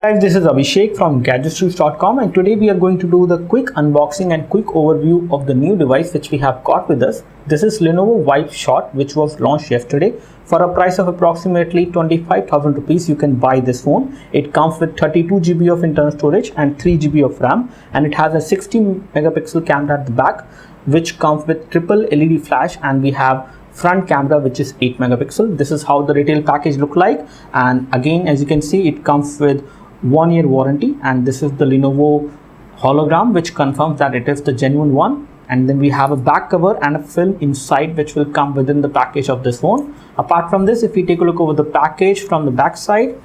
Guys, this is Abhishek from gadgetstreets.com, and today we are going to do the quick unboxing and quick overview of the new device which we have got with us. This is Lenovo Vibe Shot, which was launched yesterday. For a price of approximately 25,000 rupees, you can buy this phone. It comes with 32 GB of internal storage and 3 GB of RAM, and it has a 60 megapixel camera at the back, which comes with triple LED flash, and we have front camera which is 8 megapixel. This is how the retail package look like, and again, as you can see, it comes with 1 year warranty, and this is the Lenovo hologram which confirms that it is the genuine one. And then we have a back cover and a film inside which will come within the package of this phone. Apart from this, if we take a look over the package from the back side,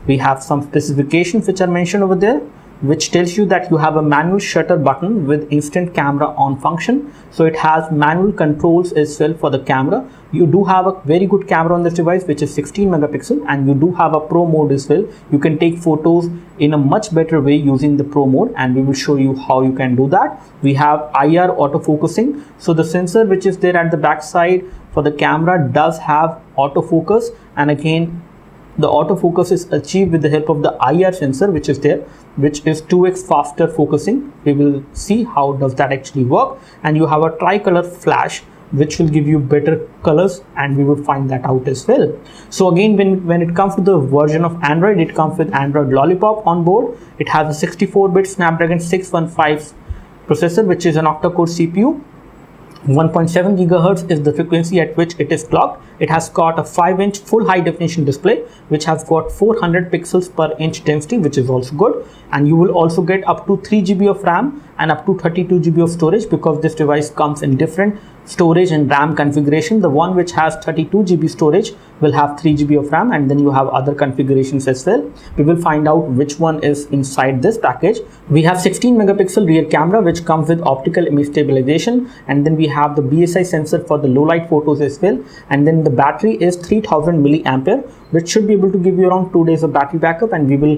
we have some specifications which are mentioned over there, which tells you that you have a manual shutter button with instant camera on function. So it has manual controls as well for the camera. You do have a very good camera on this device, which is 16 megapixel, and you do have a pro mode as well. You can take photos in a much better way using the pro mode, and we will show you how you can do that. We have IR autofocusing. So the sensor which is there at the back side for the camera does have autofocus, and again, the autofocus is achieved with the help of the IR sensor which is there, which is 2x faster focusing. We will see how does that actually work. And you have a tricolor flash which will give you better colors, and we will find that out as well. So again, when it comes to the version of Android, it comes with Android Lollipop on board. It has a 64-bit Snapdragon 615 processor, which is an octa-core CPU. 1.7 gigahertz is the frequency at which it is clocked. It has got a 5-inch full high definition display which has got 400 pixels per inch density, which is also good. And you will also get up to 3 GB of RAM and up to 32 GB of storage, because this device comes in different storage and RAM configuration. The one which has 32 GB storage will have 3 GB of RAM, and then you have other configurations as well. We will find out which one is inside this package. We have 16 megapixel rear camera which comes with optical image stabilization, and then we have the BSI sensor for the low light photos as well. And then the battery is 3000 milliampere, which should be able to give you around 2 days of battery backup, and we will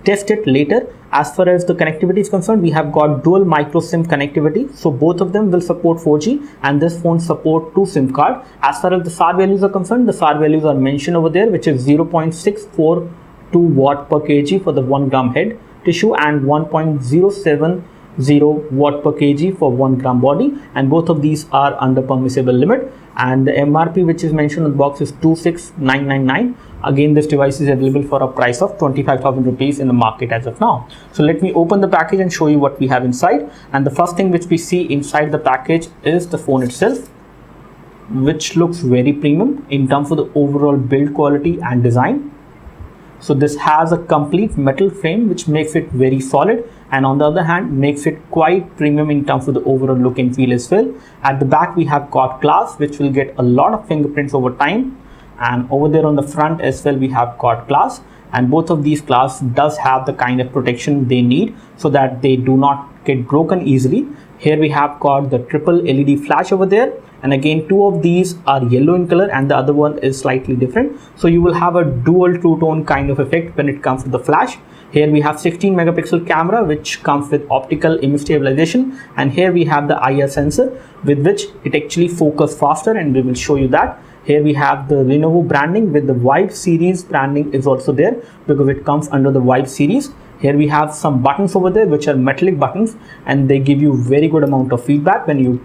test it later. As far as the connectivity is concerned, we have got dual micro SIM connectivity, so both of them will support 4G, and this phone support 2 SIM card. As far as the SAR values are concerned, the SAR values are mentioned over there, which is 0.642 watt per kg for the 1 gram head tissue and 1.070 watt per kg for 1 gram body, and both of these are under permissible limit. And the MRP which is mentioned on the box is 26999. Again, this device is available for a price of 25,000 rupees in the market as of now. So let me open the package and show you what we have inside. And the first thing which we see inside the package is the phone itself, which looks very premium in terms of the overall build quality and design. So this has a complete metal frame which makes it very solid, and on the other hand makes it quite premium in terms of the overall look and feel as well. At the back we have got glass which will get a lot of fingerprints over time, and over there on the front as well we have got glass, and both of these glass does have the kind of protection they need so that they do not get broken easily. Here we have got the triple LED flash over there, and again 2 of these are yellow in color and the other one is slightly different, so you will have a dual true tone kind of effect when it comes to the flash. Here we have 16 megapixel camera which comes with optical image stabilization, and here we have the IR sensor with which it actually focuses faster, and we will show you that. Here we have the Lenovo branding with the Vibe series branding is also there because it comes under the Vibe series. Here we have some buttons over there which are metallic buttons, and they give you very good amount of feedback when you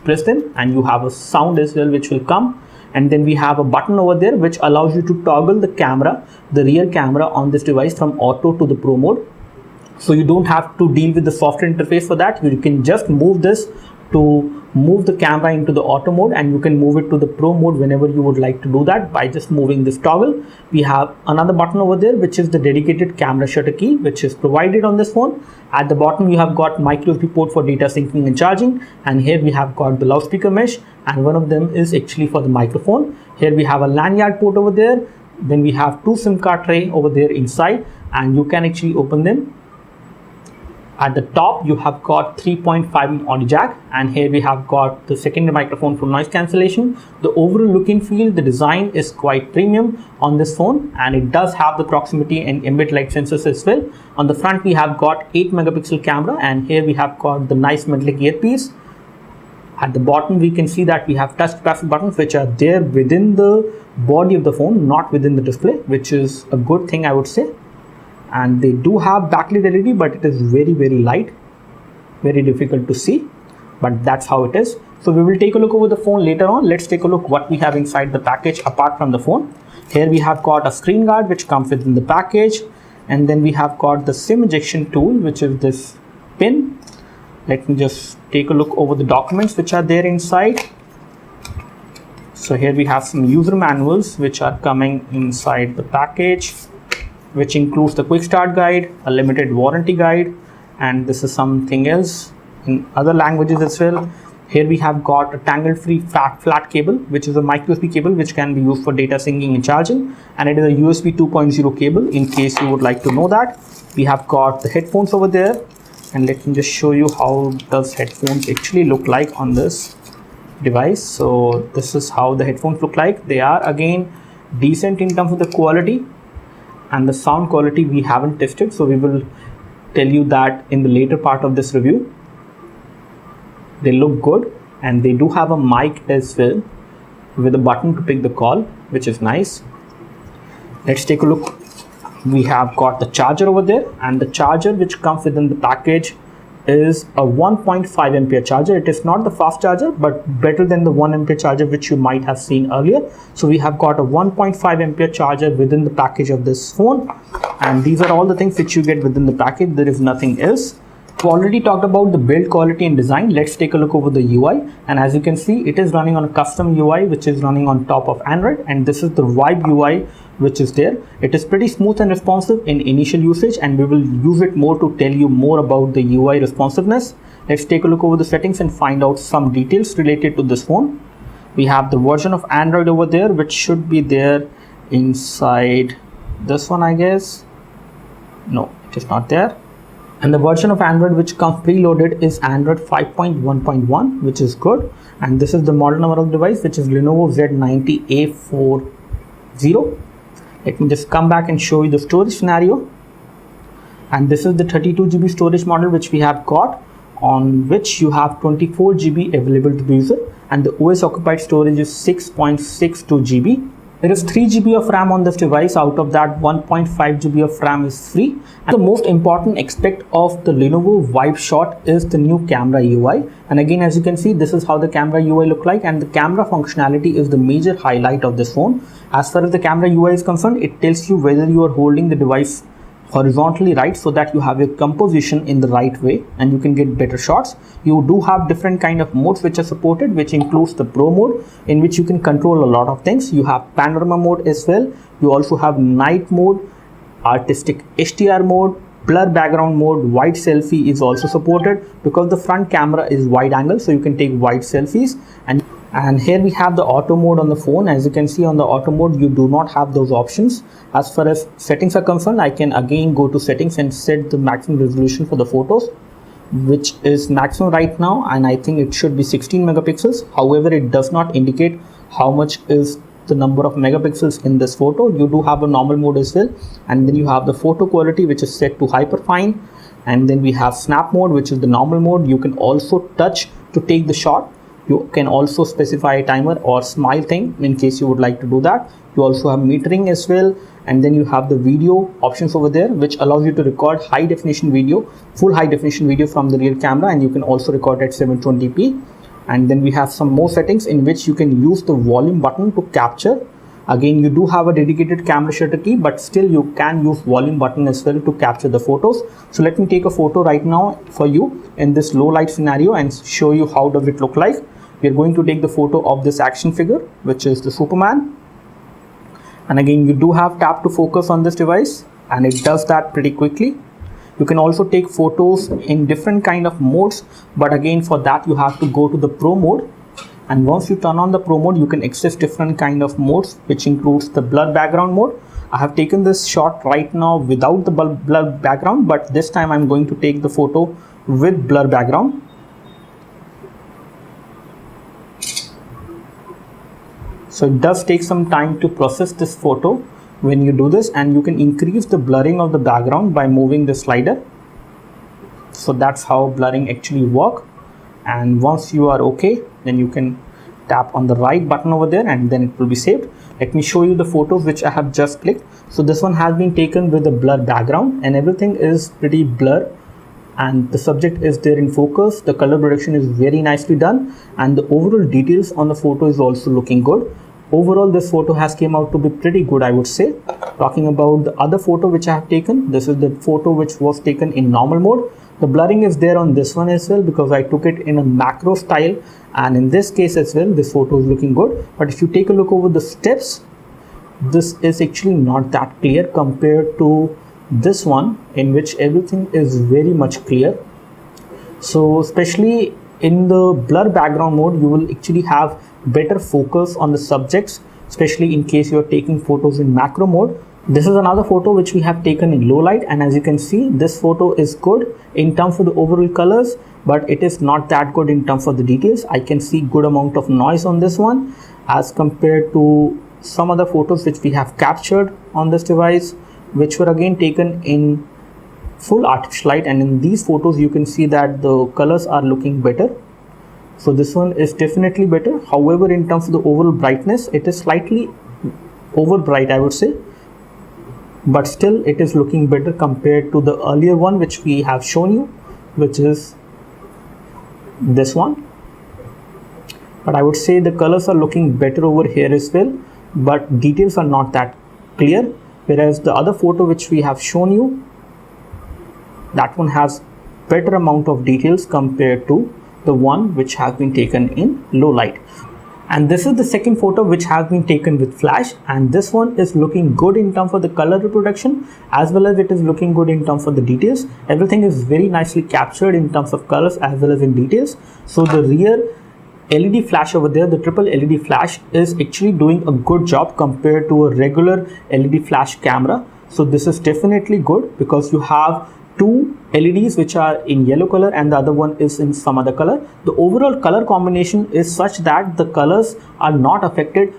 press them, and you have a sound as well which will come. And then we have a button over there which allows you to toggle the camera, the rear camera on this device from auto to the pro mode. So you don't have to deal with the software interface for that. You can just move this to move the camera into the auto mode, and you can move it to the pro mode whenever you would like to do that by just moving this toggle. We have another button over there which is the dedicated camera shutter key which is provided on this phone. At the bottom you have got micro USB port for data syncing and charging, and here we have got the loudspeaker mesh, and one of them is actually for the microphone. Here we have a lanyard port over there. Then we have 2 SIM card tray over there inside, and you can actually open them. At the top you have got 3.5 audio jack, and here we have got the secondary microphone for noise cancellation. The overall look and feel, the design is quite premium on this phone, and it does have the proximity and ambient light sensors as well. On the front we have got 8 megapixel camera, and here we have got the nice metallic earpiece. At the bottom we can see that we have touch capacitive buttons which are there within the body of the phone, not within the display, which is a good thing I would say. and they do have backlit LED, but it is very light, very difficult to see, but that's how it is. So we will take a look over the phone later on. Let's take a look what we have inside the package apart from the phone. Here we have got a screen guard which comes within the package, and then we have got the SIM ejection tool, which is this pin. Let me just take a look over the documents which are there inside. So here we have some user manuals which are coming inside the package, which includes the quick start guide, a limited warranty guide, and this is something else in other languages as well. Here we have got a tangle-free flat cable, which is a micro USB cable which can be used for data syncing and charging, and it is a USB 2.0 cable in case you would like to know that. We have got the headphones over there, and let me just show you how does headphones actually look like on this device. So this is how the headphones look like. They are again decent in terms of the quality, and the sound quality we haven't tested, so we will tell you that in the later part of this review. They look good, and they do have a mic as well with a button to pick the call, which is nice. Let's take a look. We have got the charger over there, and the charger which comes within the package is a 1.5 ampere charger. It is not the fast charger, but better than the 1 ampere charger which you might have seen earlier. So we have got a 1.5 ampere charger within the package of this phone, and these are all the things which you get within the package. There is nothing else. We already talked about the build quality and design. Let's take a look over the UI, and as you can see, it is running on a custom UI which is running on top of Android, and this is the Vibe UI which is there. It is pretty smooth and responsive in initial usage, and we will use it more to tell you more about the UI responsiveness. Let's take a look over the settings and find out some details related to this phone. We have the version of Android over there, which should be there inside this one, I guess. No, it is not there. And the version of Android which comes preloaded is Android 5.1.1, which is good. And this is the model number of the device, which is Lenovo Z90A40. Let me just come back and show you the storage scenario. And this is the 32 GB storage model which we have got, on which you have 24 GB available to the user, and the OS occupied storage is 6.62 GB. There is 3 GB of RAM on this device. Out of that, 1.5 GB of RAM is free. And the most important aspect of the Lenovo Vibe Shot is the new camera UI. And again, as you can see, this is how the camera UI look like, and the camera functionality is the major highlight of this phone. As far as the camera UI is concerned, it tells you whether you are holding the device horizontally right, so that you have your composition in the right way and you can get better shots. You do have different kind of modes which are supported, which includes the Pro mode, in which you can control a lot of things. You have panorama mode as well. You also have night mode, artistic HDR mode, blur background mode, wide selfie is also supported because the front camera is wide angle, so you can take wide selfies. And here we have the auto mode on the phone. As you can see, on the auto mode you do not have those options. As far as settings are concerned, I can again go to settings and set the maximum resolution for the photos, which is maximum right now, and I think it should be 16 megapixels. However, it does not indicate how much is the number of megapixels in this photo. You do have a normal mode as well, and then you have the photo quality which is set to hyperfine, and then we have snap mode, which is the normal mode. You can also touch to take the shot. You can also specify a timer or smile thing in case you would like to do that. You also have metering as well, and then you have the video options over there, which allows you to record high definition video, full high definition video from the rear camera, and you can also record at 720p. And then we have some more settings in which you can use the volume button to capture. Again, you do have a dedicated camera shutter key, but still you can use volume button as well to capture the photos. So let me take a photo right now for you in this low light scenario and show you how does it look like. We are going to take the photo of this action figure, which is the Superman. And again, you do have tap to focus on this device, and it does that pretty quickly. You can also take photos in different kind of modes, but again, for that you have to go to the Pro mode. And once you turn on the Pro mode, you can access different kind of modes, which includes the blur background mode. I have taken this shot right now without the blur background, but this time I'm going to take the photo with blur background. So it does take some time to process this photo when you do this, and you can increase the blurring of the background by moving the slider. So that's how blurring actually works. And once you are okay, then you can tap on the right button over there, and then it will be saved. Let me show you the photos which I have just clicked. So this one has been taken with a blur background and everything is pretty blur, and the subject is there in focus. The color production is very nicely done and the overall details on the photo is also looking good. Overall, this photo has came out to be pretty good, I would say. Talking about the other photo which I have taken, this is the photo which was taken in normal mode. The blurring is there on this one as well because I took it in a macro style, and in this case as well this photo is looking good. But if you take a look over the steps, this is actually not that clear compared to this one in which everything is very much clear. So especially in the blur background mode, you will actually have better focus on the subjects, especially in case you are taking photos in macro mode. This is another photo which we have taken in low light, and as you can see, this photo is good in terms of the overall colors, but it is not that good in terms of the details. I can see good amount of noise on this one as compared to some other photos which we have captured on this device, which were again taken in full artificial light, and in these photos you can see that the colors are looking better. So this one is definitely better. However, in terms of the overall brightness, it is slightly over bright, I would say, but still it is looking better compared to the earlier one which we have shown you, which is this one. But I would say the colors are looking better over here as well, but details are not that clear, whereas the other photo which we have shown you, that one has better amount of details compared to the one which has been taken in low light. And this is the second photo which has been taken with flash, and this one is looking good in terms of the color reproduction as well as it is looking good in terms of the details. Everything is very nicely captured in terms of colors as well as in details. So the rear LED flash over there, the triple LED flash, is actually doing a good job compared to a regular LED flash camera. So this is definitely good because you have two LEDs which are in yellow color and the other one is in some other color. The overall color combination is such that the colors are not affected